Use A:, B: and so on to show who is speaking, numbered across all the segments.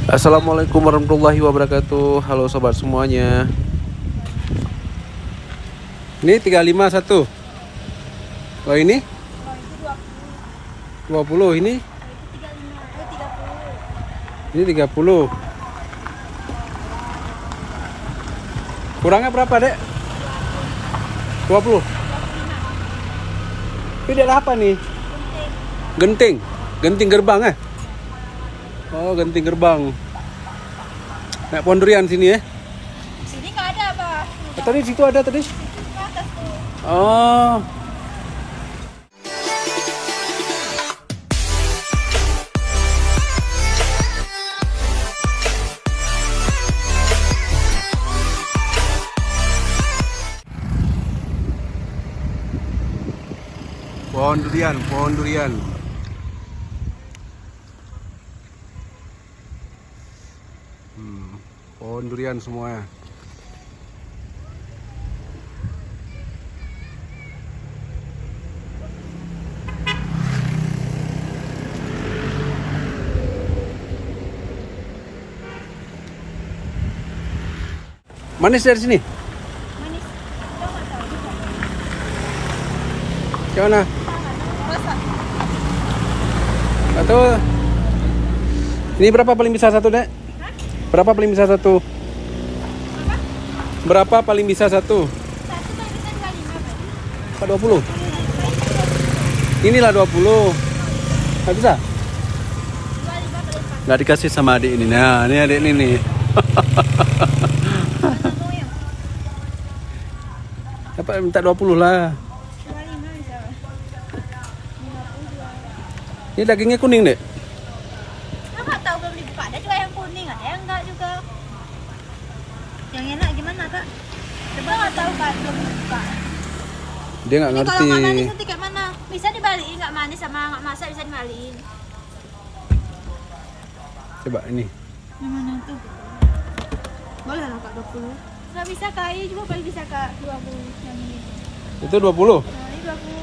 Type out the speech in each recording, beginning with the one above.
A: Assalamualaikum warahmatullahi wabarakatuh. Halo sobat semuanya. Ini 35 satu. Oh ini 20. Ini 30. Kurangnya berapa, Dek? 20. Ini ada apa nih? Genting. Genting gerbang. Oh, genting gerbang. Naik pohon durian sini ya?
B: Sini nggak ada, Pak.
A: Tadi situ ada tadi.
B: Ke atas tuh.
A: Oh. Pohon durian, pohon durian. Pohon durian semua. Manis dari sini?
B: Manis. Tahu nggak tahu?
A: Gimana?
B: Rasa.
A: Atau ini berapa paling bisa satu, Dek? Berapa paling bisa satu? Berapa paling bisa satu?
B: Satu kan bisa 25, Pak.
A: Apa 20? Inilah 20. Nggak bisa?
B: 25 paling pas.
A: Nggak dikasih sama adik ini. Nah, ini adik ini nih.
B: Mau yang
A: Apa minta 20 lah.
B: 25 bisa, Pak. 52.
A: Ini dagingnya kuning, Dek.
B: Nggak tahu, belum dibuka. Ada juga yang kuning, ada yang enggak juga. Yang enak gimana, Kak? Coba nggak tahu, Kak, belum dibuka.
A: Dia nggak
B: Ini
A: ngerti.
B: kalau nggak manis nanti kayak mana? Bisa dibalikin, nggak manis sama nggak masak bisa dibalikin.
A: Coba ini.
B: Yang mana tuh? Boleh lah, Kak, 20. Nggak bisa, Kak. Ini juga paling bisa, Kak, 20 yang ini.
A: Itu 20.
B: Nah, ini 20.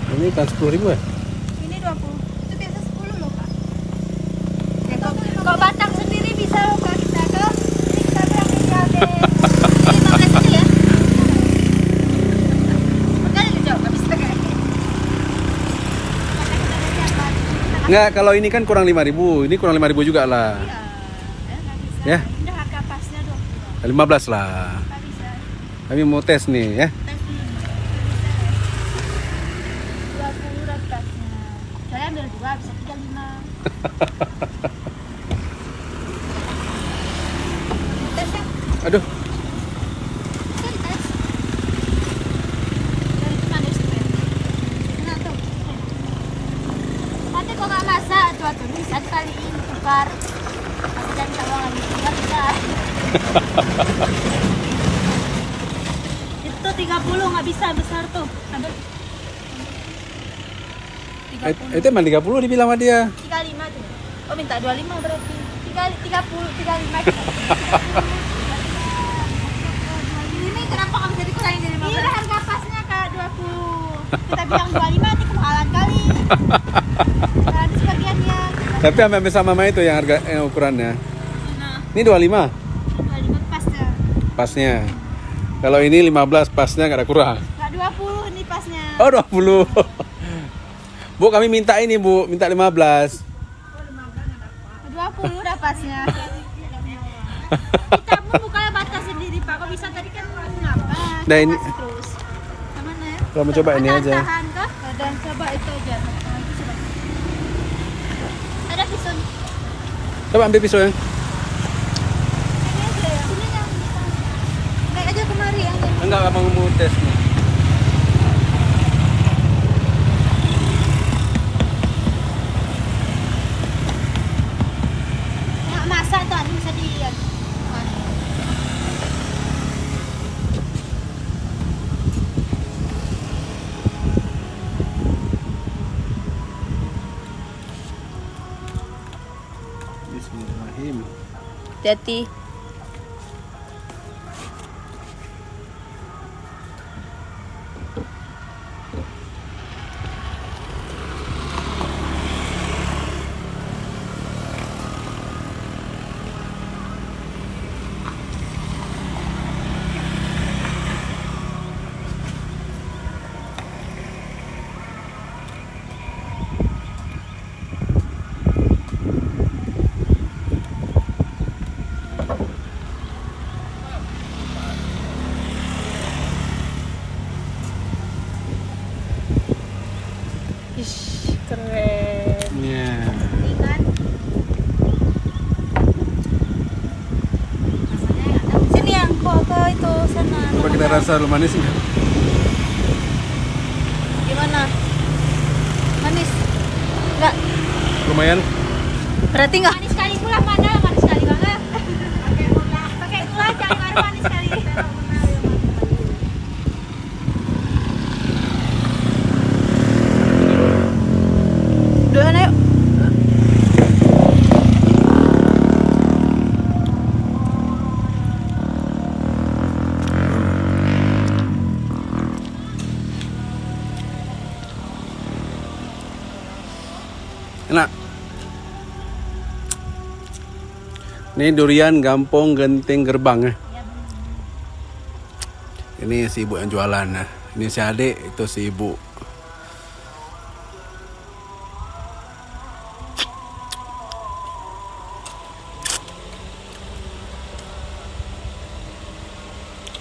A: Ini kan 10.000 ya?
B: Ini 20. Itu biasa 10 loh, Kak. Ya, kok batang sendiri bisa loh, Kak. Kita ke Instagram tinggal deh. 15 aja ya. Makanya lu jawab, nggak bisa kayak gini. Makanya kita ada siapa?
A: Nggak, kalau ini kan kurang 5.000. Ini kurang 5.000 juga lah.
B: Iya, nggak bisa.
A: Ya.
B: Udah harga pasnya 20.
A: 15 lah.
B: Nggak bisa.
A: Kami mau tes nih ya.
B: Tes nih. 20 udah pasnya. Saya ambil 2, bisa 35. Tes ya?
A: Aduh,
B: Kita dites. Dari itu manis tuh ya. Enak tuh. Nanti kalau nggak masak, tuh bisa dikaliin tukar. Masih jangan minta uang lagi. Nggak bisa. Itu 30 nggak bisa besar tuh. Ambil. 30.
A: itu emang 30 dibilang sama dia.
B: 35 tuh. Oh, minta 25 berarti. 30, 35. Ini kenapa kamu jadi kurangin jadi 15? Iya, udah harga pasnya, Kak, 20. Kita bilang 25 nanti kemahalan kali. Nah, ada sebagiannya.
A: Tapi sampai sama mama itu yang harga ukurannya.
B: Nah,
A: Ini 25
B: 25 pasnya.
A: pasnya. Kalau ini 15 pasnya nggak ada kurang.
B: Kak, 20 ini pasnya.
A: Oh, 20. Bu, kami minta ini, Bu. Minta 15.
B: 20 udah pasnya. Kita pun bukannya batas sendiri, Pak. Kok bisa tadi kan ngapa?
A: Nah, ini
B: Kasih terus. Kemana ya?
A: kalau mau coba ini aja.
B: Tahan kah? Dan coba itu aja. Nah, itu coba. Ada pisau.
A: Coba ambil pisau yang.
B: Ini aja ya. Sini yang naik aja kemari yang ini.
A: Enggak, abang mau tes nih.
B: Nggak masak tuh, bisa di.
A: Bismillahirrahmanirrahim.
B: Hati-hati.
A: kita rasa lu manis nggak?
B: Gimana? Manis? Enggak.
A: Lumayan.
B: Berarti enggak? Manis sekali pula mana? Manis sekali banget. Pakai gula jangan baru manis sekali. Doan ayo.
A: Enak. Ini durian Gampong Genting Gerbang ya. Ini si ibu yang jualan ya. Ini si adik, itu si ibu.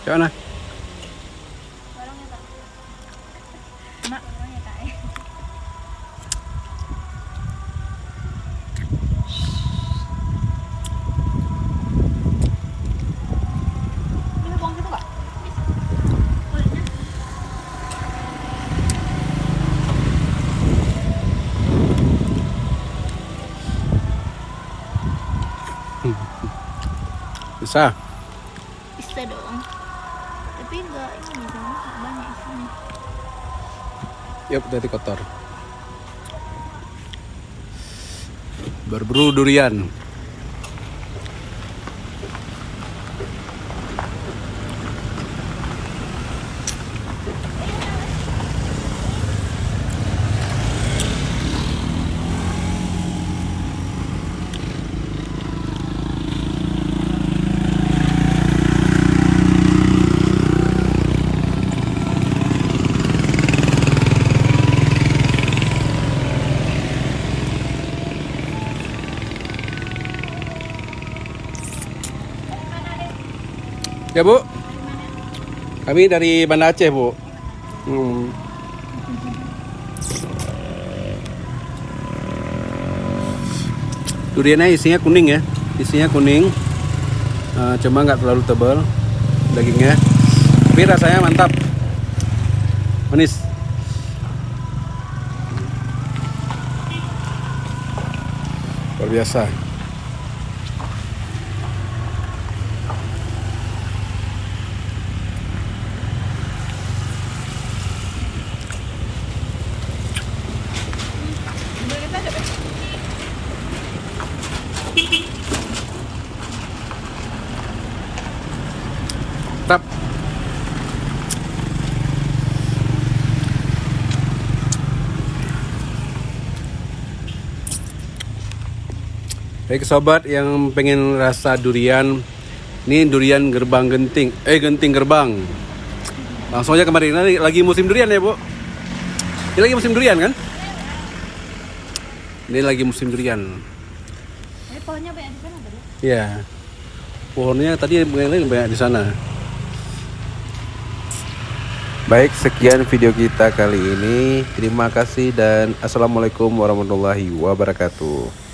A: Gimana?
B: Mak, orangnya tak. Bisa buang gitu enggak? Kulitnya.
A: Bisa.
B: Bisa dong. Tapi enggak ini dong, banyak isinya.
A: Yuk, dari kotor. Berburu durian. Ya Bu, kami dari Banda Aceh Bu. Duriannya isinya kuning ya, isinya kuning, cuma nggak terlalu tebal dagingnya, tapi rasanya mantap, manis. Luar biasa. Tap. Baik sobat yang pengen rasa durian, ini durian Gerbang Genting, Genting Gerbang. Langsung aja kemarin, ini lagi musim durian ya Bu. Ini lagi musim durian kan? Ini lagi musim durian.
B: Pohonnya banyak di sana tadi.
A: Iya. Pohonnya tadi banyak di sana. Baik, sekian video kita kali ini. Terima kasih dan assalamualaikum warahmatullahi wabarakatuh.